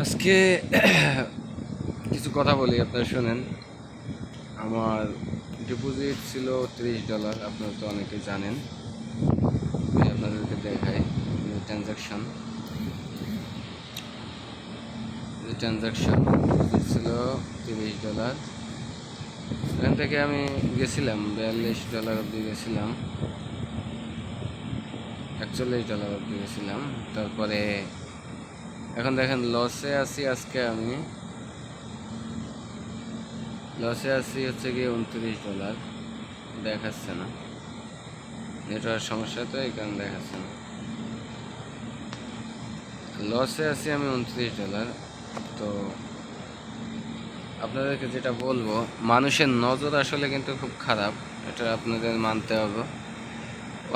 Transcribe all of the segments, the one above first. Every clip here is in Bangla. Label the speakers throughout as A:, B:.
A: আজকে কিছু কথা বলি, আপনারা শোনেন। আমার ডিপোজিট ছিল $30, আপনারা তো অনেকে জানেন। আমি আপনাদেরকে দেখাই ট্রানজাকশন ট্রানজাকশন ছিল $30। এখান থেকে আমি গেছিলাম $42 অবধি গেছিলাম, $41 অবধি গেছিলাম। তারপরে এখন দেখেন লসে আছি। আজকে আমি লসে আছি হচ্ছে গিয়ে $29, দেখাচ্ছে না। নেটওয়ার্ক সমস্যা, তো এই কারণে দেখাচ্ছে না। লসে আছি আমি $29। তো আপনাদেরকে যেটা বলবো, মানুষের নজর আসলে কিন্তু খুব খারাপ, এটা আপনাদের মানতে হবে।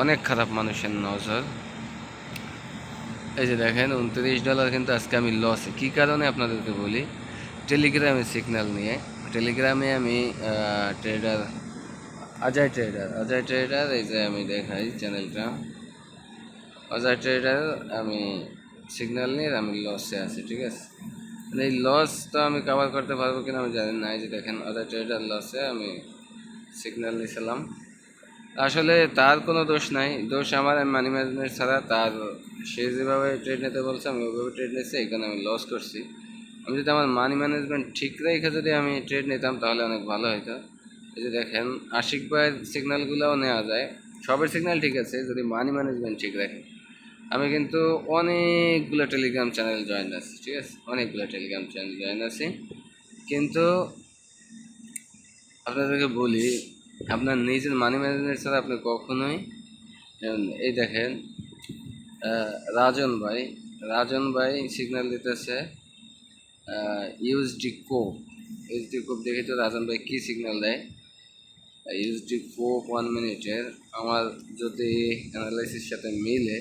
A: অনেক খারাপ মানুষের নজর। এই যে দেখেন $29 কিন্তু আজকে আমি লসে। কী কারণে আপনাদেরকে বলি, টেলিগ্রামে সিগন্যাল নিয়ে। টেলিগ্রামে আমি ট্রেডার অজয় ট্রেডার, এই যে আমি দেখাই চ্যানেলটা, অজয় ট্রেডার। আমি সিগন্যাল নিয়ে আমি লসে আছি, ঠিক আছে। এই লস তো আমি কভার করতে পারবো কিনা আমি জানি না। এই যে দেখেন অজয় ট্রেডার লসে আমি সিগন্যাল নিয়েছিলাম। আসলে তার কোনো দোষ নাই, দোষ আমার। আমি মানি ম্যানেজমেন্ট ছাড়া তার, সে যেভাবে ট্রেড নিতে বলছে আমি ওইভাবে ট্রেড নিয়েছি, এখানে আমি লস করছি। আমি যদি আমার মানি ম্যানেজমেন্ট ঠিক রেখে যদি আমি ট্রেড নিতাম তাহলে অনেক ভালো হতো। এই যে দেখেন আশিক ভাইয়ের সিগন্যালগুলোও নেওয়া যায়, সবের সিগন্যাল ঠিক আছে যদি মানি ম্যানেজমেন্ট ঠিক রাখে। আমি কিন্তু অনেকগুলো টেলিগ্রাম চ্যানেল জয়েন আছি, ঠিক আছে, অনেকগুলো টেলিগ্রাম চ্যানেল জয়েন আছি। কিন্তু আপনাদেরকে বলি, আপনার নিজের মানি ম্যানেজমেন্ট ছাড়া আপনি কখনোই, এই দেখেন রাজন ভাই সিগন্যাল দিতেছে ইউএসডি কোপ দেখি তো রাজন ভাই কী সিগন্যাল দেয়। ইউএসডি কোপ 1 মিনিটের আমার যদি অ্যানালাইসিস সাথে মিলে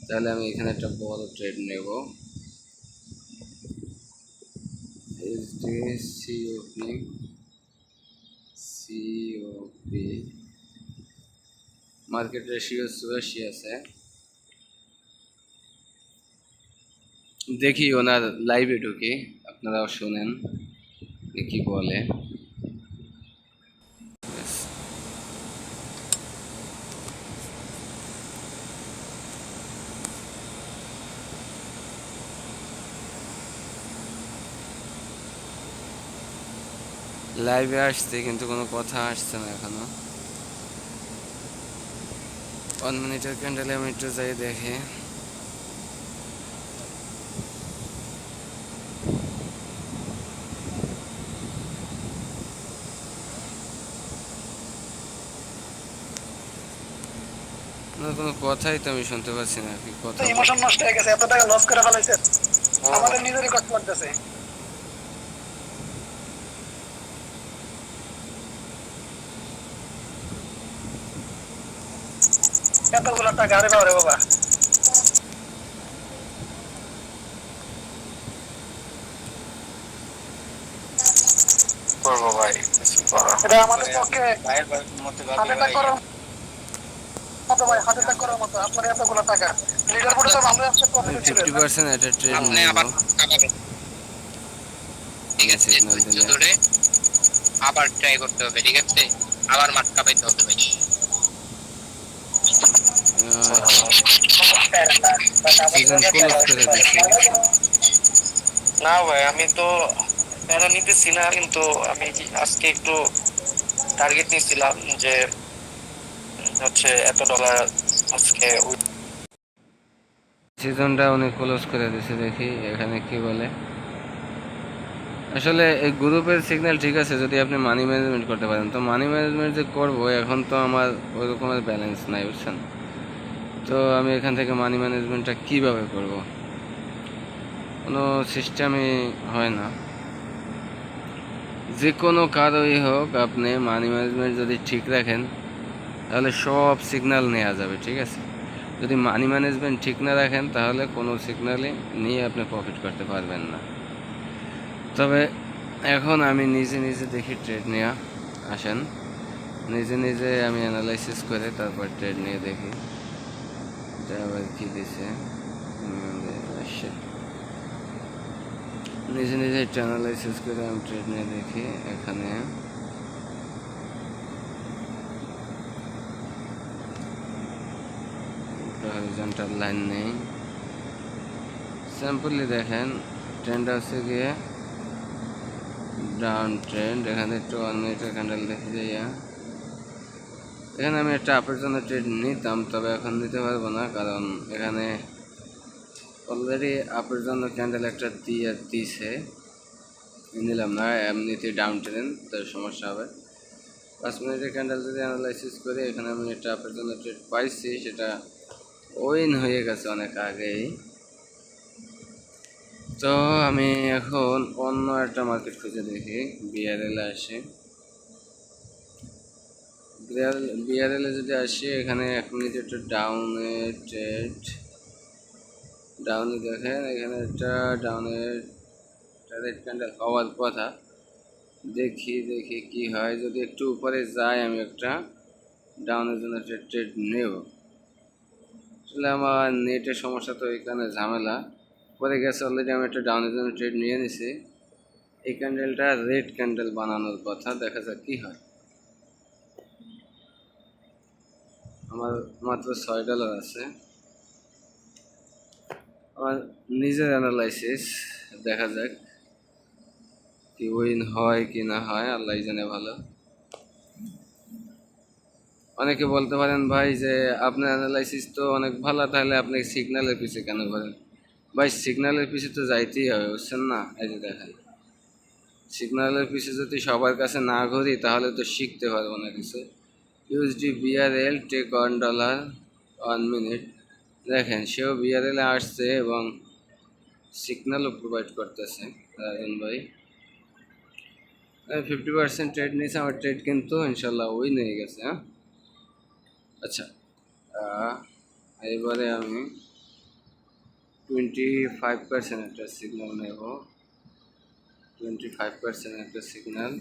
A: তাহলে আমি এখানে একটা বড় ট্রেড নেব। ইউএসডি সিওপি মার্কেট রেশিও 84 আছে। দেখি ওনার লাইভে ঢুকি, আপনারাও শোনেন কি বলে। লাইভে আসছে কিন্তু কোনো কথা আসছে না এখনো। 1 মিনিটের ক্যান্ডেলে আমি একটু যাই দেখি। কোনো কথাই তো আমি শুনতে পাচ্ছি না, কি কথা।
B: ইমোশন নষ্ট হয়ে গেছে, এত টাকা লস করে ফেলাইছে, আমাদের নিজেরই কষ্ট লাগতেছে। এতগুলো টাকা, আরে বাবা রে বাবা।
C: করবো ভাই,
B: এটা আমাদের পক্ষে হার্ট অ্যাটাক করার মতো ভাই, হার্ট অ্যাটাক করার মতো। আপনার এতগুলো টাকা লিডার বোর্ডে সব আমরা একসাথে প্রফিটে ছিল।
A: 50% একটা ট্রেড
C: আপনি
A: নেব,
C: আবার ঠিক আছে, ধৈর্য ধরে আবার ট্রাই করতে হবে, ঠিক আছে, আবার মাটকা পাইতে হবে ভাই।
A: সিজন ক্লোজ করে দিচ্ছি।
C: না ভাই, আমি তো প্যারা নিতেছি না, কিন্তু আমি আজকে একটু টার্গেট নিয়েছিলাম যে হচ্ছে $1 আজকে।
A: সিজনটা উনি ক্লোজ করে দিছে, দেখি এখানে কি বলে। আসলে এই গ্রুপের সিগন্যাল ঠিক আছে যদি আপনি মানি ম্যানেজমেন্ট করতে পারেন। তো মানি ম্যানেজমেন্ট যে করবো, এখন তো আমার ওই রকমের ব্যালেন্স নাই, বুঝছেন। তো আমি এখান থেকে মানি ম্যানেজমেন্টটা কীভাবে করব, কোনো সিস্টেমই হয় না। যে কোনো কারোই হোক, আপনি মানি ম্যানেজমেন্ট যদি ঠিক রাখেন তাহলে সব সিগন্যাল নেওয়া যাবে, ঠিক আছে। যদি মানি ম্যানেজমেন্ট ঠিক না রাখেন তাহলে কোনো সিগন্যালই নিয়ে আপনি প্রফিট করতে পারবেন না। তবে এখন আমি নিজে নিজে দেখি ট্রেড নেওয়া, আসেন নিজে নিজে আমি অ্যানালাইসিস করে তারপর ট্রেড নিয়ে দেখি। এটা আবার কী দিছে, নিজে নিজে একটু অ্যানালাইসিস করে আমি ট্রেড নিয়ে দেখি। এখানে হরিজন্টাল লাইন নেই, সিম্পলি দেখেন ট্রেন্ড হচ্ছে গিয়ে ডাউন ট্রেন্ড। এখানে একটু 1 মিনিটের ক্যান্ডেল দেখে যাইয়া এখানে আমি একটা আপের জন্য ট্রেড নিতাম, তবে এখন নিতে পারবো না, কারণ এখানে অলরেডি আপের জন্য ক্যান্ডেল একটা দিছে, নিলাম না। এমনিতে ডাউন ট্রেন্ড, তার সমস্যা হবে। 5 মিনিটের ক্যান্ডেল যদি অ্যানালাইসিস করি, এখানে আমি একটা আপের জন্য ট্রেড পাইছি, সেটা উইন হয়ে গেছে অনেক আগেই। তো আমি এখন অন্য একটা মার্কেট খুঁজে দেখি। বিআরএলে আসি, বিআরএলে যদি আসি, এখানে 1 মিনিট একটা ডাউনে ট্রেড, ডাউনে দেখেন এখানে একটা ডাউনের রেড ক্যান্ডেল হওয়ার কথা। দেখি কি হয়, যদি একটু উপরে যায় আমি একটা ডাউনের জন্য ট্রেড নেব। আসলে আমার নেটের সমস্যা, তো এখানে ঝামেলা পরে গেছে। অলরেডি আমি একটা ডাউনের জন্য ট্রেড নিয়ে নিছি। এই ক্যান্ডেলটা রেড ক্যান্ডেল বানানোর কথা, দেখা যাক কি হয়। আমার মাত্র $6 আছে। আমার নিজের অ্যানালাইসিস, দেখা যাক কি উইন হয় কি না হয়, আল্লাহ জানে ভালো। অনেকে বলতে পারেন ভাই যে আপনার অ্যানালাইসিস তো অনেক ভালো, তাহলে আপনি সিগন্যালের পিছে কেন করেন? ভাই সিগন্যালের পিছে তো যাইতেই হবে, বুঝছেন না? এই যে দেখেন, সিগন্যালের পিছে যদি সবার কাছে না ঘুরি, তাহলে তো শিখতে পারবো না কিছু। ইউএসডি বিআরএল টেক $1 1 মিনিট, দেখেন সেও বিআরএলে আসছে এবং সিগন্যালও প্রোভাইড করতেছে রাজন ভাই। 50% ট্রেড নিয়েছে, আমার ট্রেড কিন্তু ইনশাল্লাহ উইন হয়ে গেছে। হ্যাঁ, আচ্ছা, এবারে আমি 25% একটা সিগন্যাল নেব। 25% একটা সিগন্যাল,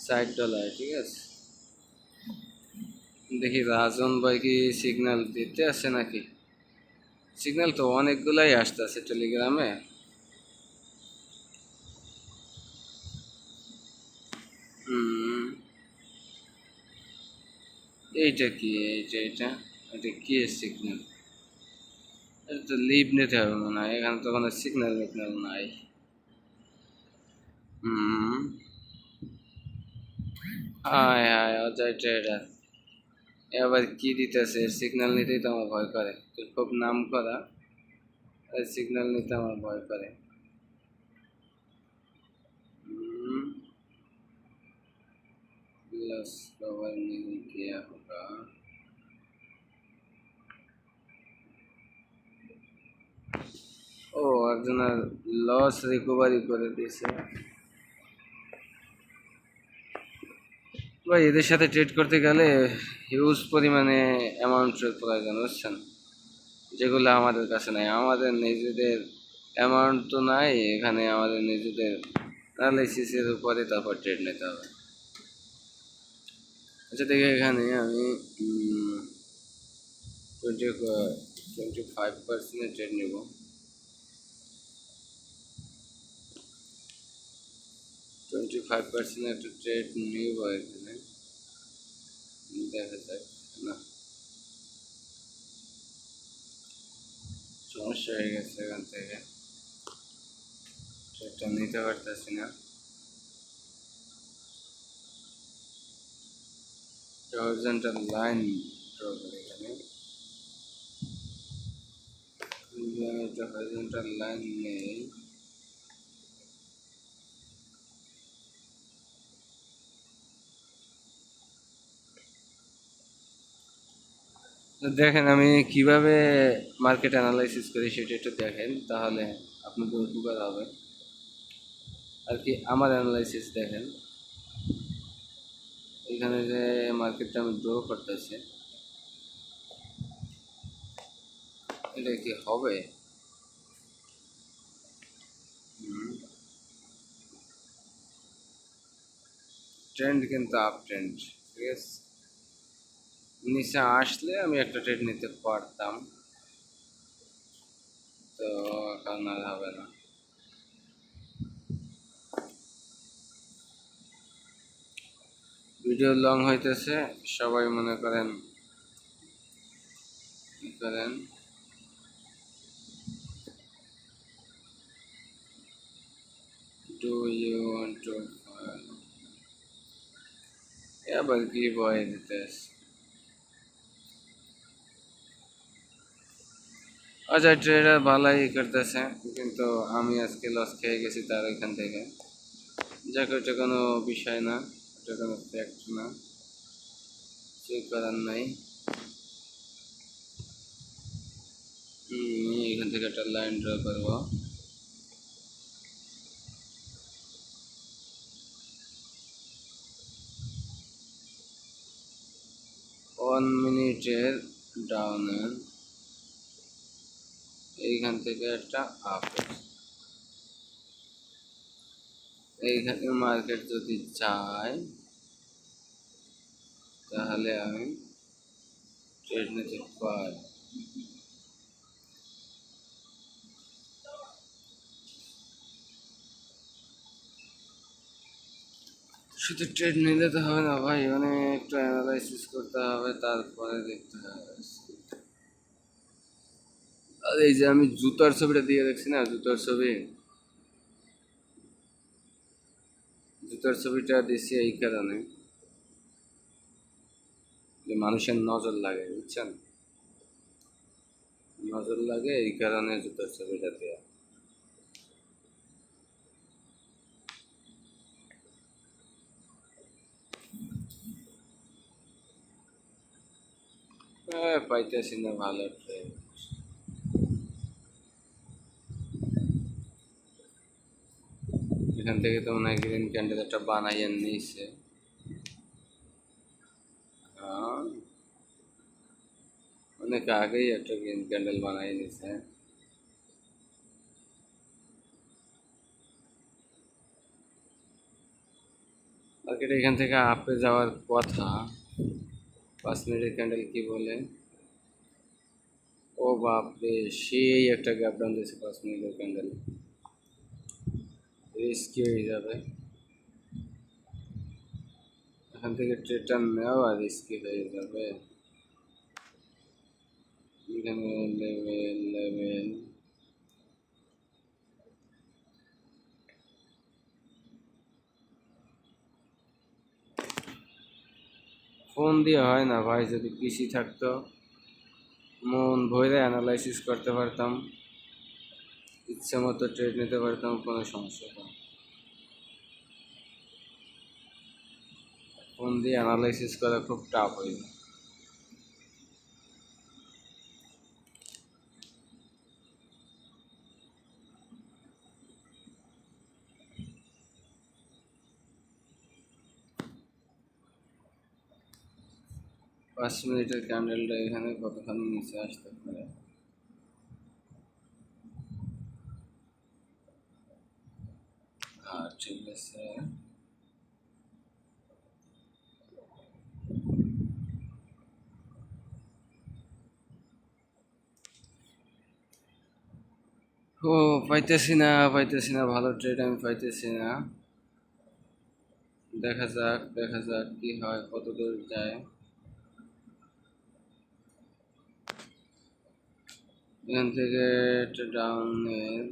A: $60, ঠিক আছে। দেখি রাজন ভাই কি সিগন্যাল দিতে আসে নাকি। সিগন্যাল তো অনেকগুলাই আসতেছে টেলিগ্রামে। এইটা কি, এটা কি সিগন্যাল? এটা তো লিভ নিতে হবে মনে হয়, এখানে তো কোনো সিগন্যাল নাই। হায় হায়, অজয় ট্রেডার এবার কি দিতেছে? সিগন্যাল নিতেই তো আমার ভয় করে, খুব নাম করা, সিগন্যাল নিতে আমার ভয় করে। लॉस कवर नहीं किया होगा। ও একজনের লস রিকভারি করে দিয়েছে। ভাই এদের সাথে ট্রেড করতে গেলে হিউজ পরিমাণে অ্যামাউন্টের প্রয়োজন, বুঝছেন, যেগুলো আমাদের কাছে নাই। আমাদের নিজেদের অ্যামাউন্ট তো নাই এখানে, আমাদের নিজেদের অ্যানালাইসিসের উপরে তারপর ট্রেড নিতে হবে। আচ্ছা দেখে এখানে আমি 25% ট্রেড নেব। 25% একটা ট্রেড নিব এখানে, দেখা যাক। না, সমস্যা হয়ে গেছে, এখান থেকে ট্রেডটা নিতে পারতেছি না। হরিজন্টাল লাইন ড্র করি এখানে, একটা হরিজন্টাল লাইন নেই। দেখেন আমি কিভাবে মার্কেট অ্যানালাইসিস করি সেটা একটু দেখেন, তাহলে আপনাদের উপকার হবে আর কি। আমার অ্যানালাইসিস দেখেন, এখানে যে মার্কেটটা আমি ড্র করতেছি, এটা কি হবে? ট্রেন্ড কিন্তু আপ ট্রেন্ড, ঠিক আছে। নিচে আসলে আমি একটা ট্রেড নিতে পারতাম, তো এখন আর হবে না। ভিডিও লং হইতেছে, সবাই মনে করেন কি করেন, ডু ইউ ওয়ান্ট টু আবার কি বয় দিতেছে। আচ্ছা, ট্রেডার ভালোই করতেছে, কিন্তু আমি আজকে লস খেয়ে গেছি তার ওইখান থেকে। যাক, ওটা কোনো বিষয় না, ওটা কোনো ফ্যাক্ট না, কিছু করার নাই। এখান থেকে একটা লাইন ড্র করবো। ওয়ান মিনিটের ডাউনের এইখান থেকে একটা আপের, এইখানে মার্কেট যদি চাই তাহলে আমি ট্রেড নিতে পারি। শুধু ট্রেড নিলে তো হবে না ভাই, অনেকটা অ্যানালাইসিস করতে হবে, তারপরে দেখতে হবে। আর এই যে আমি জুতার ছবিটা দিয়ে দেখছি না, জুতার ছবিটা দিছি এই কারণে যে মানুষের নজর লাগে, বুঝছেন, নজর লাগে এই কারণে জুতার ছবিটা দেওয়া। পাইতেছি না ভালো ট্রেড। এখান থেকে তো মনে হয় গ্রিন ক্যান্ডেল একটা বানাইয়ে নিয়েছে। অনেক আগেই একটা গ্রিন ক্যান্ডেল বানাই নিয়েছে। মার্কেট এখান থেকে আপে যাওয়ার কথা। 5 মিনিটের ক্যান্ডেল কি বলে? ও বাপরে, সেই একটা গ্যাপ ডাউন দিয়েছে 5 মিনিটের ক্যান্ডেল, রিস্কি হয়ে যাবে এখান থেকে ট্রেডটা নেওয়া, রিস্কি হয়ে যাবে। এখানে লেভেল ফোন দিয়ে হয় না ভাই, যদি পিসি থাকতো মন ভরে অ্যানালাইসিস করতে পারতাম, ইচ্ছে মতো ট্রেড নিতে পারতাম, কোনো সমস্যা নেই। ফোন দিয়ে অ্যানালাইসিস করা খুব টাফ হয়ে যায়। পাঁচ মিনিটের ক্যান্ডেলটা এখানে কতখানি নিচে আসতে পারে? ঠিক আছে, ও পাইতেছি না ভালো ট্রেড আমি পাইতেছি না। দেখা যাক কি হয়, কত দূর যায়। এখান থেকে একটা ডাউনের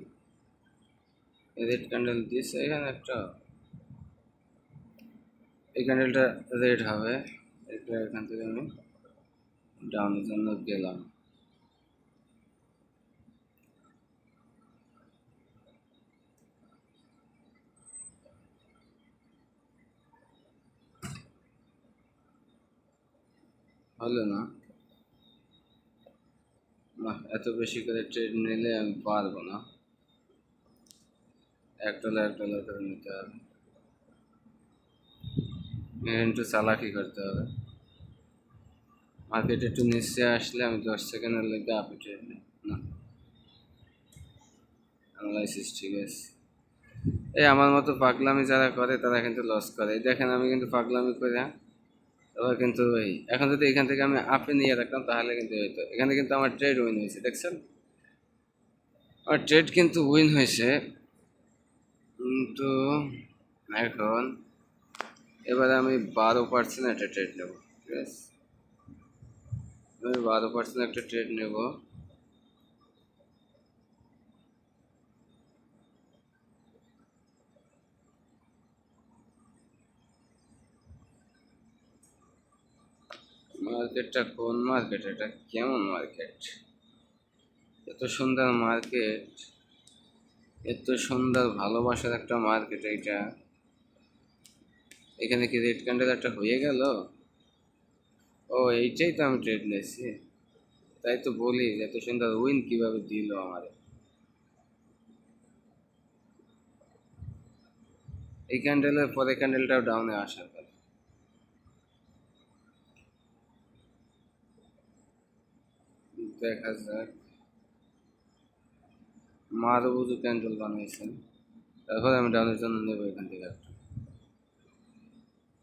A: রেড ক্যান্ডেল দিচ্ছে এখানে একটা, এই ক্যান্ডেলটা রেড হবে, এটা এখান থেকে আমি ডাউনের জন্য গেলাম। হলো না, এত বেশি করে ট্রেড নিলে আমি পারবো না, $1 করে নিতে হবে, একটু চালাকি করতে হবে। মার্কেট একটু নিচে আসলে আমি 10 সেকেন্ডের লেগে আপে ট্রেড নিই না। অ্যানালাইসিস ঠিক আছে। এই আমার মতো পাগলামি যারা করে তারা কিন্তু লস করে। দেখেন আমি কিন্তু পাগলামি করে তারপর কিন্তু ওই এখন যদি এখান থেকে আমি আপে নিয়ে রাখতাম তাহলে কিন্তু হইতো। এখানে কিন্তু আমার ট্রেড উইন হয়েছে, দেখছেন, আমার ট্রেড কিন্তু উইন হয়েছে। কিন্তু এখন এবার আমি 12% একটা ট্রেড নেব, ঠিক আছে? আমি 12% একটা ট্রেড নেব। মার্কেটটা কোন মার্কেট? এটা কেমন মার্কেট? এত সুন্দর মার্কেট, এত সুন্দর ভালোবাসার একটা মার্কেট এইটা। এখানে কি রেড ক্যান্ডেল একটা হয়ে গেল? ও, এইটাই তো আমি ট্রেড নিয়েছি। তাই তো বলি এত সুন্দর উইন কিভাবে দিল আমার। এই ক্যান্ডেলের পরে ক্যান্ডেলটাও ডাউনে আসার কথা। দেখা যাক। মারুবুজু ক্যান্ডেল বানিয়েছেন, তারপর আমি ডাউনের জন্য নেবো এখান থেকে একটা।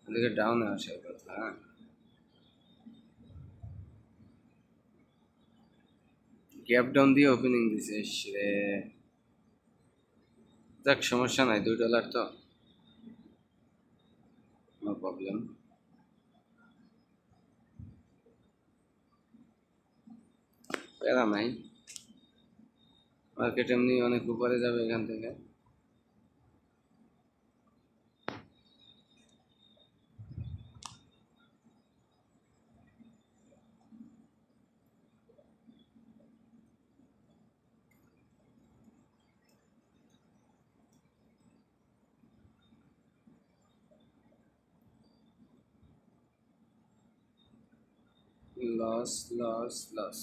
A: এদিকে ডাউনে আসার কথা। হ্যাঁ, গ্যাপ ডাউন দিয়ে ওপেনিং দিছে সে। যাক, সমস্যা নাই, $2 তো, নো প্রবলেম। প্যারা নাই, মার্কেট এমনি অনেক উপরে যাবে এখান থেকে। Loss, loss, loss.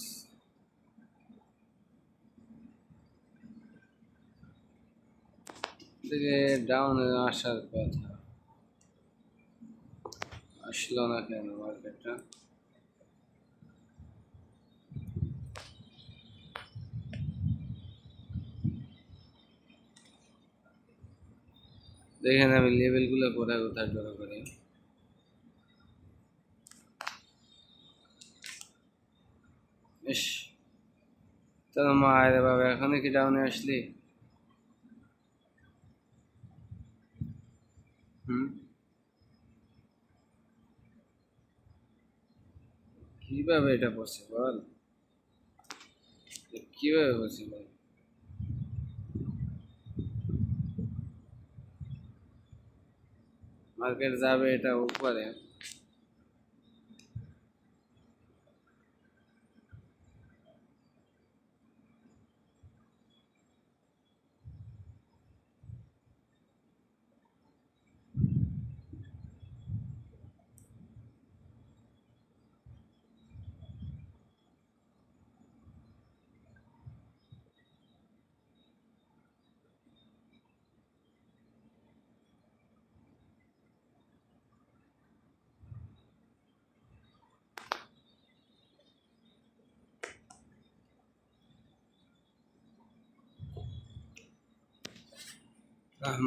A: এদিকে ডাউনে আসার কথা, আসলো না কেন মার্কেটটা? দেখেন আমি লেভেলগুলো কোথায় কোথায় ড্র করি। ইস, তোর মায়ের বাবা, এখনই কি ডাউনে আসলি? হুম, কিভাবে এটা পসিবল? কিভাবে পসিবল? মার্কেট যাবে এটা উপরে।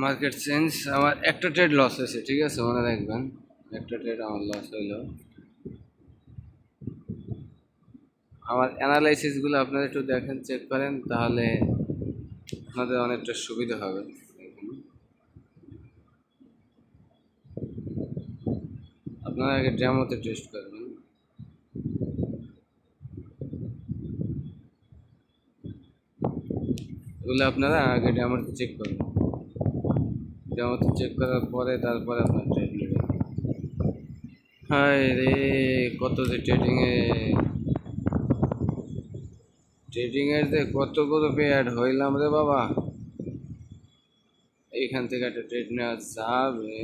A: Market change. আমার একটা ট্রেড লস হয়েছে, ঠিক আছে, মনে রাখবেন। একটা ট্রেড আমার লস হইলো। আমার অ্যানালাইসিসগুলো আপনারা একটু দেখেন, চেক করেন, তাহলে আপনাদের অনেকটা সুবিধা হবে। আপনারা আগে ডেমোতে টেস্ট করবেন। এগুলো আপনারা আগে ডেমোতে চেক করবেন। ডেমোতে চেক করার পরে তারপরে আপনার ট্রেড নেবেন। হায় রে, কত যে ট্রেডিংয়ের যে কত গ্রুপে অ্যাড হইলাম রে বাবা। এইখান থেকে একটা ট্রেড নেওয়া যাবে,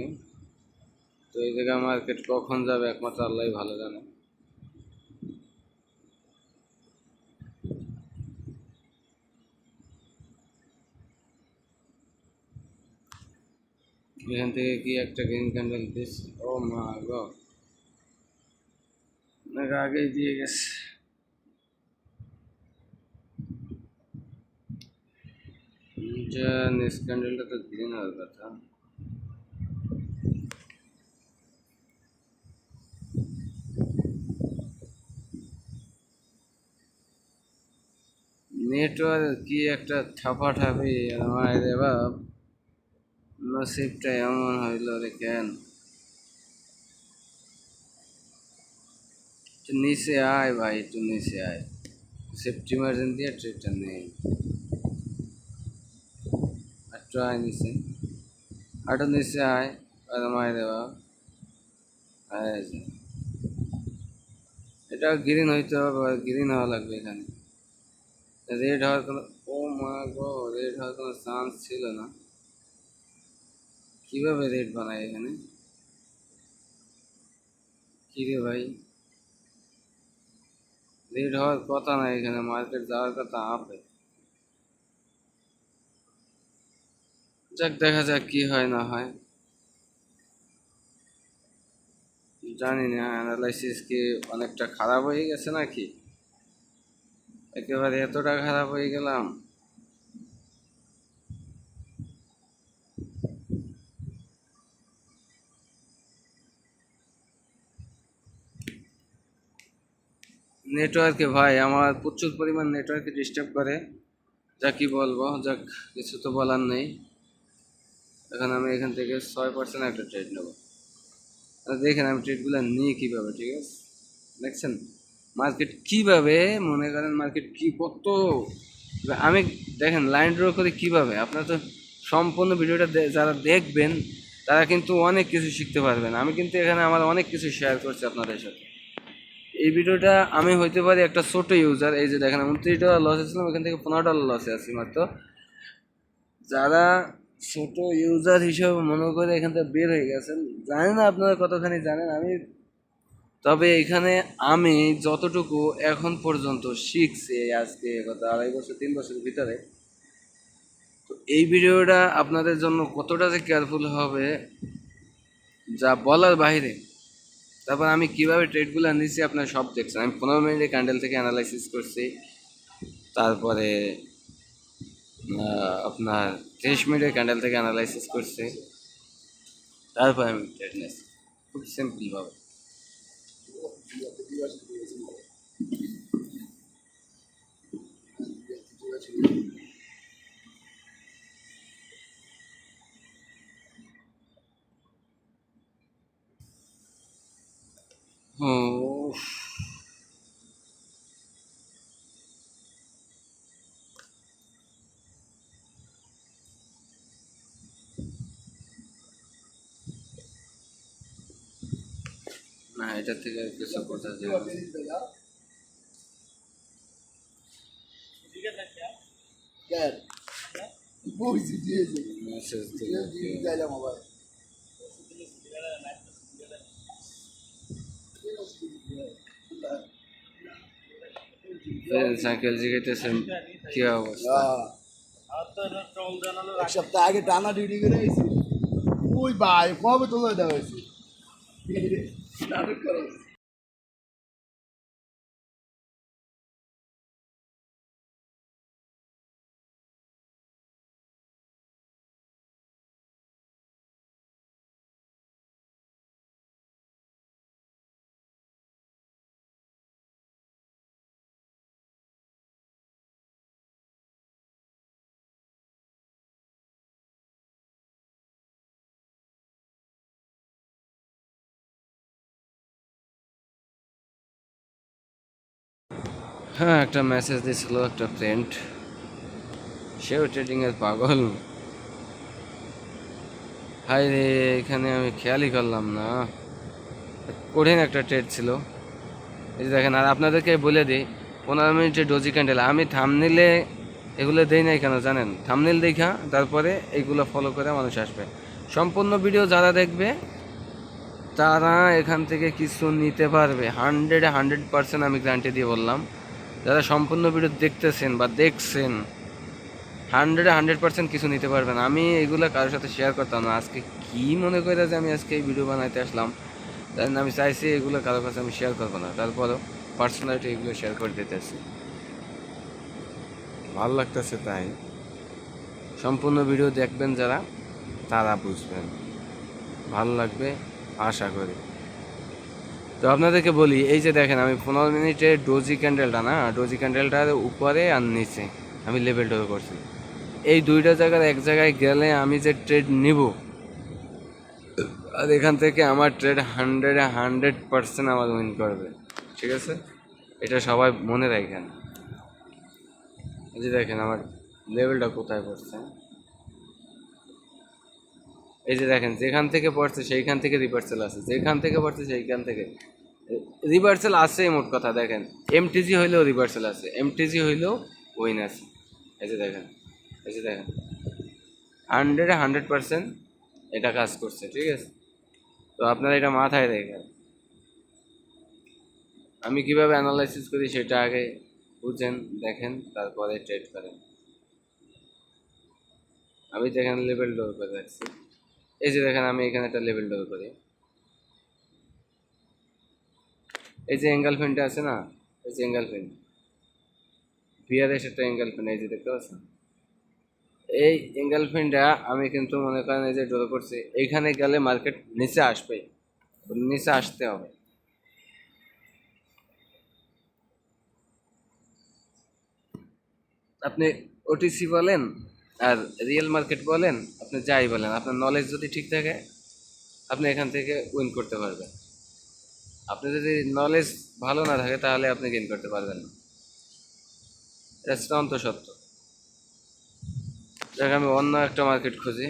A: তো এই জায়গায় মার্কেট কখন যাবে একমাত্র আল্লাহ ভালো জানে। এখান থেকে কি একটা গ্রিন ক্যান্ডেল দিস? ও মা গো, অনেক আগেই দিয়ে গেছে। নেক্সট ক্যান্ডেলটা তো গ্রিন হওয়ার কথা। নেটওয়ার্ক কি একটা ঠাপাঠাপি আমার রে বাপ। নসিবটা এমন হইল রে কেন? একটু নিচে আয় ভাই, একটু নিচে আয়, সেফটি মার্জিন দিয়ে ট্রেডটা নেই। একটু আয় নিচে, আরো নিচে আয়, আর মায় দেওয়া আয় যে। এটা গ্রিন হইতে হবে, গ্রিন হওয়া লাগবে এখানে। রেড হওয়ার কোনো, ও মা গো, রেড হওয়ার কোনো চান্স ছিল না। কিভাবে রেড বানায় এখানে? কি রে ভাই, রেড হওয়ার কথা না এখানে, মার্কেট যাওয়ার কথা আপে। যাক, দেখা যাক কি হয় না হয়, জানি না। অ্যানালাইসিস কি অনেকটা খারাপ হয়ে গেছে নাকি? একেবারে এতটা খারাপ হয়ে গেলাম? নেটওয়ার্কে ভাই, আমার প্রচুর পরিমাণ নেটওয়ার্কে ডিস্টার্ব করে। যা কি বলবো, যাক, কিছু তো বলার নেই। এখন আমি এখান থেকে 6% একটা ট্রেড নেবো। দেখেন আমি ট্রেডগুলো নিই কীভাবে, ঠিক আছে? দেখছেন মার্কেট কীভাবে, মনে করেন মার্কেট কী কত, আমি দেখেন লাইন ড্র করি কীভাবে। আপনারা তো সম্পূর্ণ ভিডিওটা যারা দেখবেন তারা কিন্তু অনেক কিছু শিখতে পারবেন। আমি কিন্তু এখানে আমার অনেক কিছু শেয়ার করছি আপনাদের সাথে। এই ভিডিওটা আমি হইতে পারি একটা ছোট ইউজার। এই যে দেখেন $29 লস ছিলাম, এখান থেকে $15 লসে আছি মাত্র। যারা ছোট ইউজার হিসেবে মনে করে এখান থেকে বের হয়ে গেছেন, জানি না আপনারা কতখানি জানেন। তবে এখানে আমি যতটুকু এখন পর্যন্ত শিখছি, আজকে গত 2.5 বছর 3 বছরের ভিতরে, তো এই ভিডিওটা আপনাদের জন্য কতটা যে কেয়ারফুল হবে যা বলার বাইরে। তারপর আমি কিভাবে ট্রেডগুলো নিয়েছি আপনারা সব দেখছেন। আমি 15 মিনিটে ক্যান্ডেল থেকে অ্যানালাইসিস করছি, তারপরে আপনার 30 মিনিটের ক্যান্ডেল থেকে অ্যানালাইসিস করছি, তারপরে আমি ট্রেড নিয়েছি খুব সিম্পলভাবে। ও না, এটা থেকে আর কিছু বোঝা যায় না। মেসেজ দিলে সাইকেল জিগাইতেছেন কি অবস্থা?
D: এক সপ্তাহ আগে টানা ডিউটি করে আইছি। ওই ভাই কবে তোলা দেওয়া হয়েছে?
A: হ্যাঁ, একটা মেসেজ দিয়েছিল একটা ফ্রেন্ড, সেও ট্রেডিংয়ের পাগল। হাই রে, এখানে আমি খেয়ালই করলাম না, কঠিন একটা ট্রেড ছিল। এই যে দেখেন, আর আপনাদেরকে বলে দিই 15 মিনিটে ডোজি ক্যান্ডেল। আমি থামনিলে এগুলো দেই নাই কেন জানেন? থামনিল দেখা তারপরে এইগুলো ফলো করে মানুষ আসবে। সম্পূর্ণ ভিডিও যারা দেখবে তারা এখান থেকে কিছু নিতে পারবে, 100% আমি গ্যারান্টি দিয়ে বললাম। যারা সম্পূর্ণ ভিডিও দেখতেছেন বা দেখছেন, 100% কিছু নিতে পারবেন। আমি এগুলো কারোর সাথে শেয়ার করতাম না। আজকে কি মনে করে যে আমি আজকে এই ভিডিও বানাইতে আসলাম, তাই আমি চাইছি এগুলো কারোর কাছে আমি শেয়ার করবো না। তারপরও পার্সোনালিটি এগুলো শেয়ার করে দিতেছি, ভালো লাগতেছে তাই। সম্পূর্ণ ভিডিও দেখবেন যারা, তারা বুঝবেন, ভালো লাগবে আশা করি। তো আপনাদেরকে বলি, এই যে দেখেন আমি 15 মিনিটে ডোজি ক্যান্ডেলটার উপরে আর নিচে আমি লেভেল ড্র করছি। এই দুইটা জায়গার এক জায়গায় গেলে আমি যে ট্রেড নিব, আর এখান থেকে আমার ট্রেড 100% আমার উইন করবে। ঠিক আছে, এটা সবাই মনে রাখেন। এই যে দেখেন আমার লেভেলটা কোথায় পড়ছে, এই যে দেখেন যেখান থেকে পড়ছে সেইখান থেকে রিভার্সাল আছে, যেখান থেকে পড়ছে সেইখান থেকে রিভার্সাল আছে। মোট কথা দেখেন, এমটিজি হইলেও রিভার্সাল আছে, এমটিজি হইলেও উইন আছে। এই যে দেখেন, এই যে দেখেন 100% এটা কাজ করছে। ঠিক আছে, তো আপনারা এটা মাথায় রেখেন। আমি কিভাবে অ্যানালাইসিস করি সেটা আগে বুঝেন, দেখেন, তারপরে ট্রেড করেন। আমি দেখেন লেভেল ডোর করে রাখছি। এই যে দেখেন আমি এখানে একটা লেভেল ডোর করি, এই যে এঙ্গেলফিনটা আছে না, এই যে এঙ্গেলফিন বিয়ারের একটা এঙ্গেলফিন, এই যে দেখতে পাচ্ছেন, এই এঙ্গেলফিনটা আমি কিন্তু মনে করেন এই যে ড্র করছি, এইখানে গেলে মার্কেট নিচে আসবে, নিচে আসতে হবে। আপনি ওটিসি বলেন আর রিয়েল মার্কেট বলেন, আপনি যাই বলেন, আপনার নলেজ যদি ঠিক থাকে আপনি এখান থেকে উইন করতে পারবেন। আপনি যদি নলেজ ভালো না থাকে তাহলে আপনি গেইন করতে পারবেন না, এটা চূড়ান্ত সত্য। দেখ আমি অন্য একটা মার্কেট খুঁজি।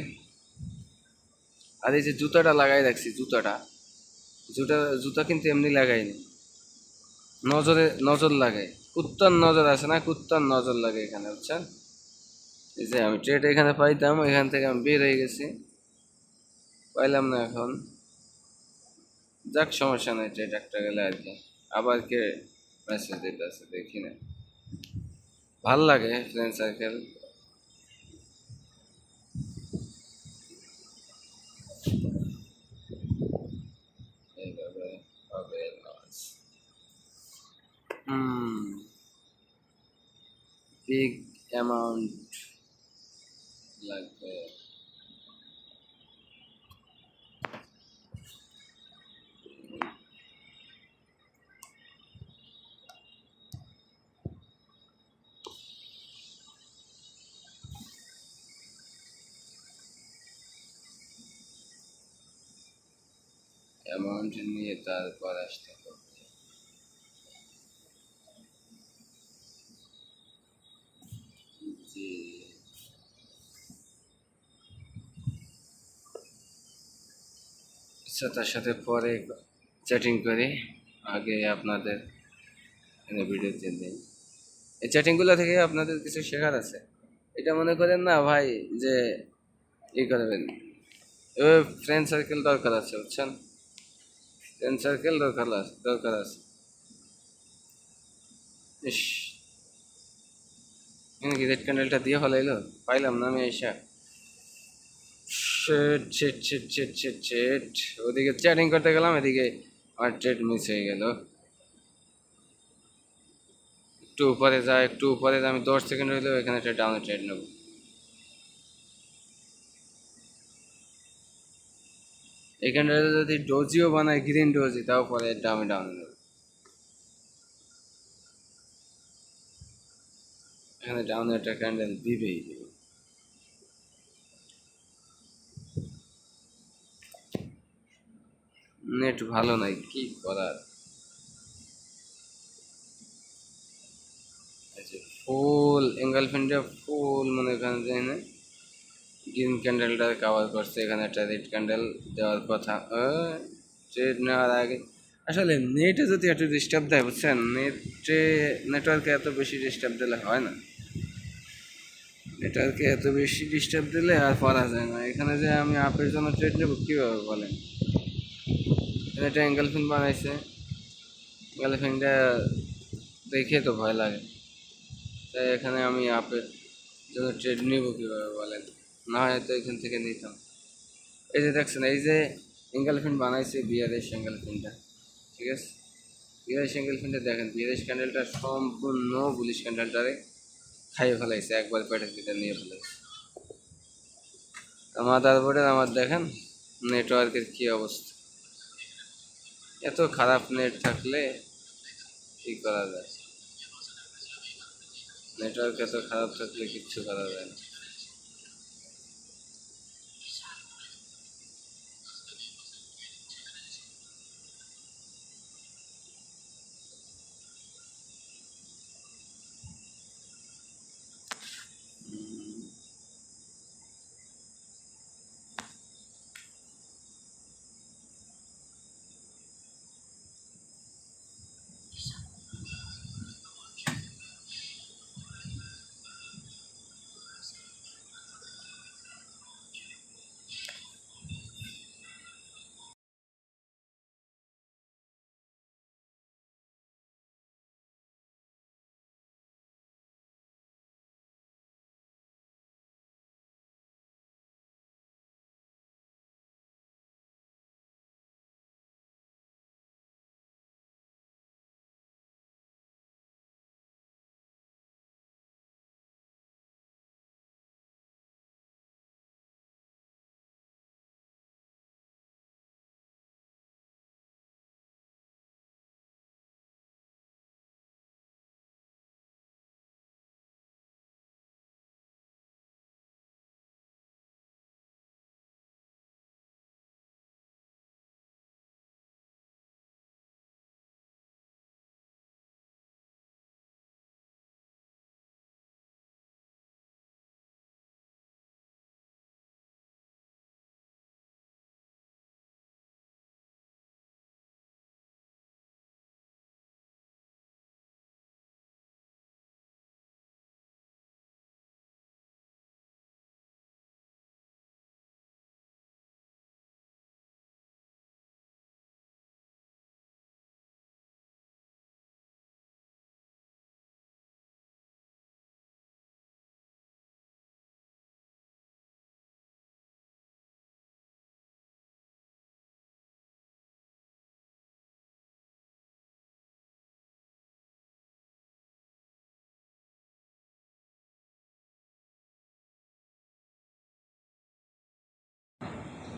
A: আর এই যে জুতাটা লাগাই রাখছি, জুতা কিন্তু এমনি লাগাইনি, নজর লাগাই, কুত্তার নজর আছে না, কুত্তার নজর লাগে এখানে, বুঝছেন। এই যে আমি ট্রেড এখানে পাইতাম, এখান থেকে আমি বের হয়ে গেছি, পাইলাম না এখন। যাক সমস্যা নেই, ট্রেড একটা গেলে আর কি। আবার কে মেসেজ দিতে আছে দেখি না, ভাল লাগে ফ্রেন্ড সার্কেল। এইভাবে হবে লস। বিগ অ্যামাউন্ট লাগবে। অ্যামাউন্ট নিয়ে তারপর আসতে হবে। জি, আচ্ছা, তার সাথে পরে চ্যাটিং করি, আগে আপনাদের এখানে ভিডিওতে দিই। এই চ্যাটিংগুলো থেকে আপনাদের কিছু শেখার আছে। এটা মনে করেন না ভাই যে ই করবেন, এবার ফ্রেন্ড সার্কেল দরকার আছে, বুঝছেন, ফ্রেন্ড সার্কেল দরকার আছে। ইস, এখানে কি রেড ক্যান্ডেলটা দিয়ে ফেলাইলো, পাইলাম না আমি এসা। শিট, ওদিকে চ্যাটিং করতে গেলাম, এদিকে আমার ট্রেড মিস হয়ে গেল। একটু উপরে যা, আমি 10 সেকেন্ড হইলেও এখানে একটা ডাউনে ট্রেড নেব। এখানে যদি ডোজিও বানায়, গ্রিন ডোজি, তাও পরে ডাউনে নেব। এখানে ডাউনে একটা ক্যান্ডেল দিবেই দিবে। নেট ভালো নাই, কি করার। ফুল এঙ্গেলফিনটা ফুল মনে করেন যে না, গ্রিন ক্যান্ডেলটা কভার করছে, এখানে একটা রেড ক্যান্ডেল দেওয়ার কথা ট্রেড নেওয়ার আগে। আসলে নেটে যদি একটু ডিস্টার্ব দেয়, বুঝছেন, নেটওয়ার্কে এত বেশি ডিস্টার্ব দিলে হয় না, নেটওয়ার্কে এত বেশি ডিস্টার্ব দিলে আর পড়া যায় না। এখানে যে আমি আপের জন্য ট্রেড নেব কীভাবে বলেন, এখানে একটা এঙ্গেলফিন বানাইছে, এঙ্গেলফিনটা দেখে তো ভয় লাগে, তাই এখানে আমি আপের জন্য ট্রেড নিব কীভাবে বলেন, না হয় তো এখান থেকে নিতাম। এই যে দেখছেন, এই যে এঙ্গেলফিন বানাইছে বিয়ারের এঙ্গেলফিনটা, ঠিক আছে, বিয়ারের এঙ্গেলফিনটা দেখেন, বিয়ারের ক্যান্ডেলটা সম্পূর্ণ বুলিশ ক্যান্ডেলটারে খাইয়ে ফেলাইছে, একবার পেটের ভিতরে নিয়ে ফেলাইছে। মাদারবোর্ডের আমার দেখেন নেটওয়ার্কের কী অবস্থা, এত খারাপ নেট থাকলে কী করা যায়, নেটওয়ার্ক এত খারাপ থাকলে কিচ্ছু করা যায় না।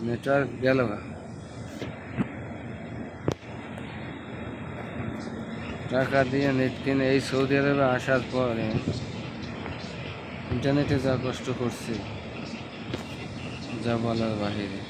A: নেটওয়ার্ক গেল না। টাকা দিয়ে নেট কিনে এই সৌদি আরবে আসার পরে ইন্টারনেটে যা কষ্ট করছি যা বলার বাহিরে।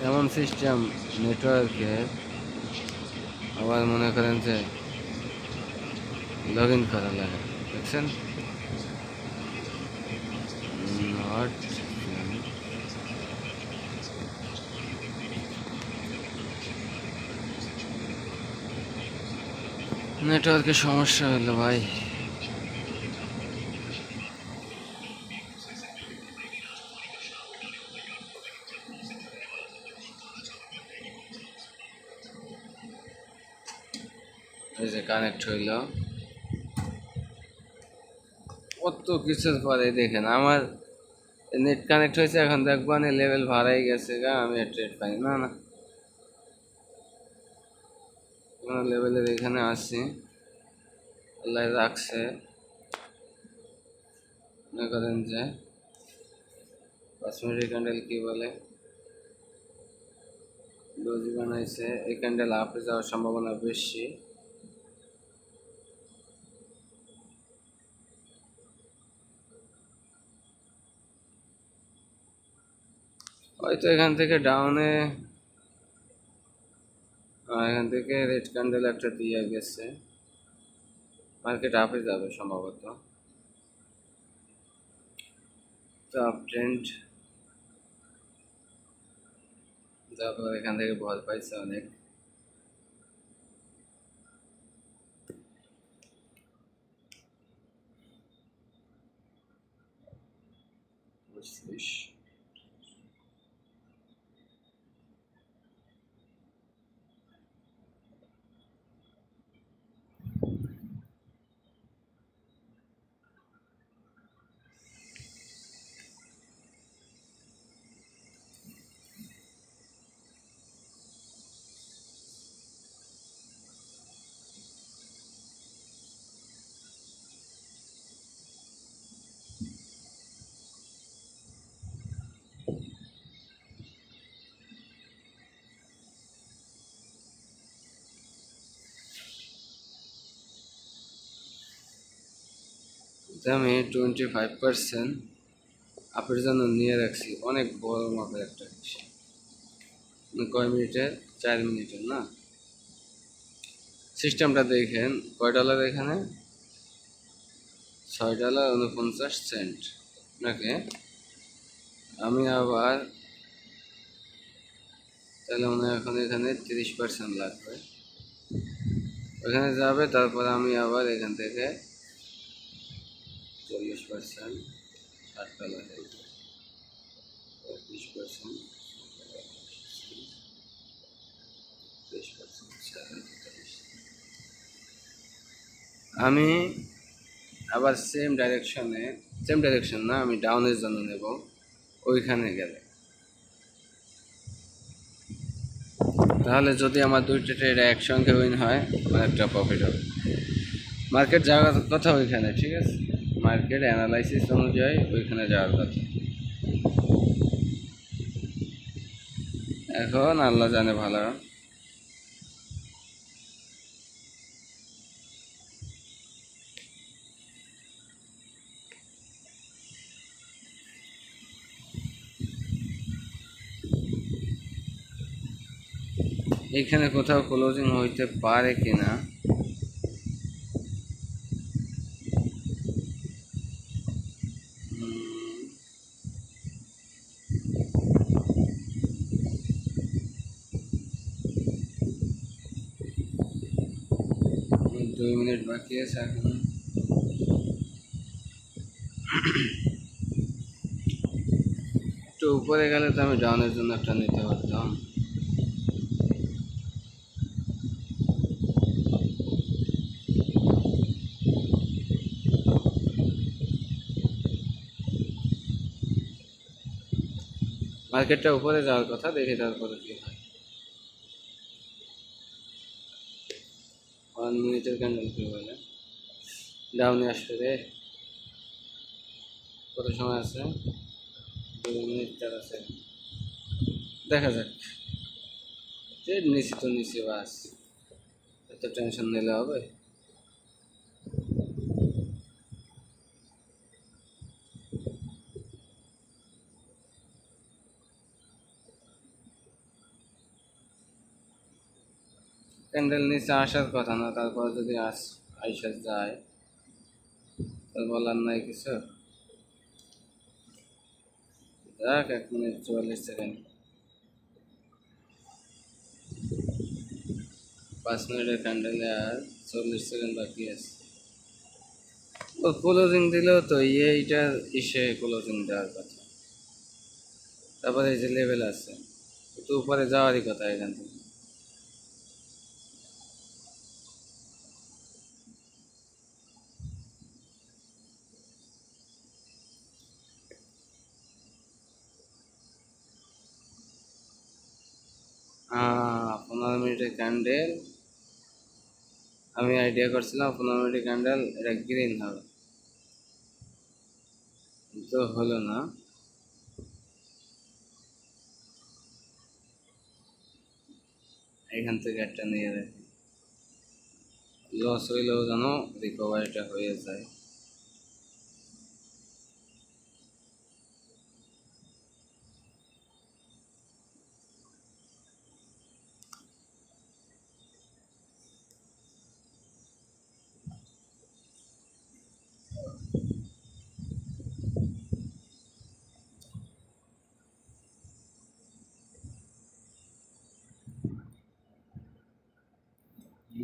A: এমন সিস্টেম নেটওয়ার্কে আবার মনে করেন যে লগ ইন করা লাগে, দেখছেন? নট নেটওয়ার্কের সমস্যা হলো ভাই। এই যে কানেক্ট হইল, কত কিছুর পরে দেখেন আমার নেট কানেক্ট হয়েছে। এখন দেখবানে লেভেল ভাড়াই গেছে গা, আমি ট্রেড পাই না। না কোনো লেভেলের এখানে আসছি, আল্লাহ রাখছে। মনে করেন যে 5 মিনিটের ক্যান্ডেল কি বলে ডোজি বানাইছে, এই ক্যান্ডেল আপে যাওয়ার সম্ভাবনা বেশি। হয়তো এখান থেকে ডাউনে, এখান থেকে রেড ক্যান্ডেল একটা দিয়ে গেছে, মার্কেট আপে যাবে সম্ভবত। তো আপ ট্রেন্ড তারপর এখান থেকে ভয় পাইছে অনেক। বুঝছিস? আমি 25% আপের জন্য নিয়ে রাখছি, অনেক বড় মাপের একটা বিষয়। কয় মিনিটের? 4 মিনিটের না। সিস্টেমটা দেখেন কয় ডলার এখানে, $6.49 নাকি। আমি আবার তাহলে মনে হয় এখন এখানে 30% লাগবে, ওখানে যাবে। তারপর আমি আবার এখান থেকে 40% $8 30%, 30%। আমি আবার সেম ডাইরেকশন না, আমি ডাউনের জন্য নেব ওইখানে গেলে। তাহলে যদি আমার দুইটা ট্রেড একসঙ্গে উইন হয়, অনেকটা প্রফিট হবে। মার্কেট যাওয়ার কথা ওইখানে, ঠিক আছে? মার্কেট অ্যানালাইসিস অনুযায়ী ওইখানে যাওয়ার কথা। এখন আল্লাহ জানে ভালো। এখানে কোথাও ক্লোজিং হইতে পারে কিনা, 2 মিনিট বাকি আছে এখন। একটু উপরে গেলে তো আমি ডাউনের জন্য একটা নিতে পারতাম। মার্কেটটা উপরে যাওয়ার কথা, দেখি তারপরে কি হয়। 1 মিনিটের ক্যান্ডেল কি বলে ডাউনে আসবে রে, কত সময় আছে? 2 মিনিট 4 সেকেন্ড, দেখা যাক। ট্রেড নিচে তো নিচে, বাস এত টেনশন নিলে হবে? ক্যান্ডেল নিচে আসার কথা না, তারপর যদি আইসা যায় তার বলার নাই কিছু। যাক, 1 মিনিট 44 সেকেন্ড, 5 মিনিটের ক্যান্ডেলে আর 40 সেকেন্ড বাকি আছে। ও ক্লোজিং দিলেও তো এইটার ইসে ক্লোজিং দেওয়ার কথা। তারপরে এই যে লেভেল আছে, তো উপরে যাওয়ারই কথা এখান থেকে। হ্যাঁ, 15 মিনিটের ক্যান্ডেল, আমি আইডিয়া করছিলাম 15 মিনিটের ক্যান্ডেল এটা গ্রিন হবে, তো হলো না। এখান থেকে একটা নিয়ে দেখি, লস হইলেও যেন রিকভারিটা হয়ে যায়।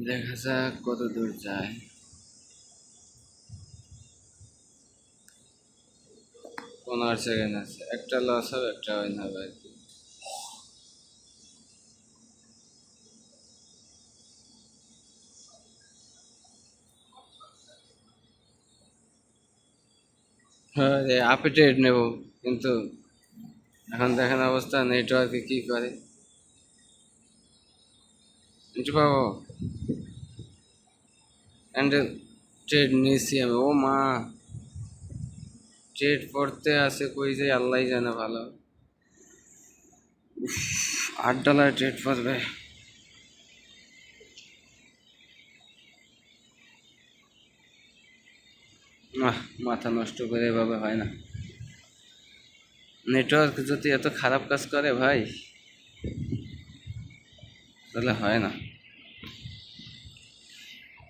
A: দেখা যাক কত দূর যায়। 15 সেকেন্ড আছে, একটা লস হবে একটা উইন হবে আর কি। হ্যাঁ, আপে ট্রেড নেব, কিন্তু এখন দেখেন অবস্থা, নেটওয়ার্কে কি করে। একটু পাবো ক্যান্ডেল, ট্রেড নিয়েছি আমি, ও মা, ট্রেড পড়তে আছে কই যে আল্লাহ জানে ভালো। $8 ট্রেড পড়বে, মাথা নষ্ট করে এভাবে হয় না। নেটওয়ার্ক যদি এত খারাপ কাজ করে ভাই, তাহলে হয় না।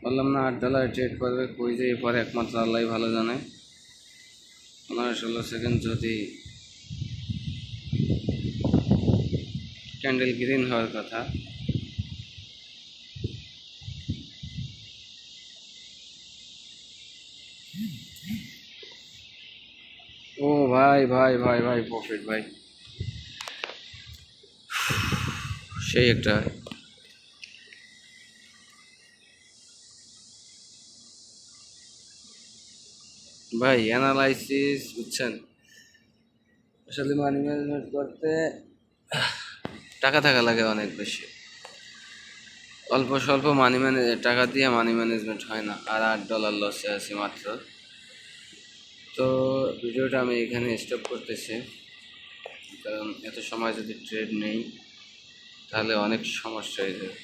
A: বললাম না $8 ট্রেড করবে, কই যে পরে একমাত্র আল্লাহ ভালো জানে। 15-16 সেকেন্ড যদি ক্যান্ডেল গ্রিন হওয়ার কথা। ও ভাই ভাই ভাই ভাই, প্রফিট ভাই, সেই একটা। ভাই অ্যানালাইসিস বুঝছেন, আসলে মানি ম্যানেজমেন্ট করতে টাকা থাকা লাগে অনেক বেশি। অল্প স্বল্প টাকা দিয়ে মানি ম্যানেজমেন্ট হয় না, আর $8 লসে আছে মাত্র। তো ভিডিওটা আমি এখানে স্টপ করতেছি, কারণ এত সময় যদি ট্রেড নেই তাহলে অনেক সমস্যা হয়ে যাবে।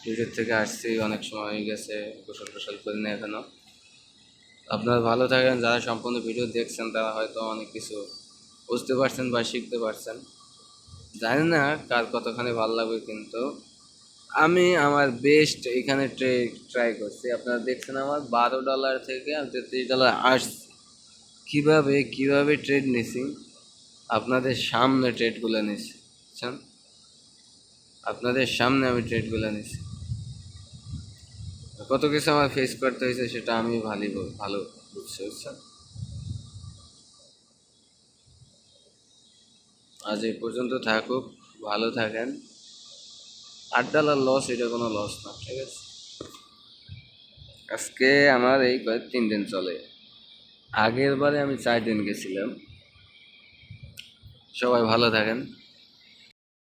A: নিজের থেকে আসছি, অনেক সময় হয়ে গেছে, গোসল টোসল করি না এখনও। আপনারা ভালো থাকেন, যারা সম্পূর্ণ ভিডিও দেখছেন তারা হয়তো অনেক কিছু বুঝতে পারছেন বা শিখতে পারছেন। জানি না কার কতখানি ভালো লাগবে, কিন্তু আমি আমার বেস্ট এখানে ট্রাই করছি। আপনারা দেখছেন আমার $12 থেকে আমি $33 আসছি। কীভাবে ট্রেড নিছি, আপনাদের সামনে ট্রেডগুলো নিছি, বুঝছেন? আপনাদের সামনে আমি ট্রেডগুলো নিছি। কত কিছু আমার ফেস করতে হয়েছে সেটা আমি ভালো বুঝছি, বুঝছেন? আজ এই পর্যন্ত থাকুক, ভালো থাকেন। $8 লস, এটা কোনো লস না, ঠিক আছে? আজকে আমার এই 3 দিন চলে, আগের বারে আমি 4 দিন গেছিলাম। সবাই ভালো থাকেন।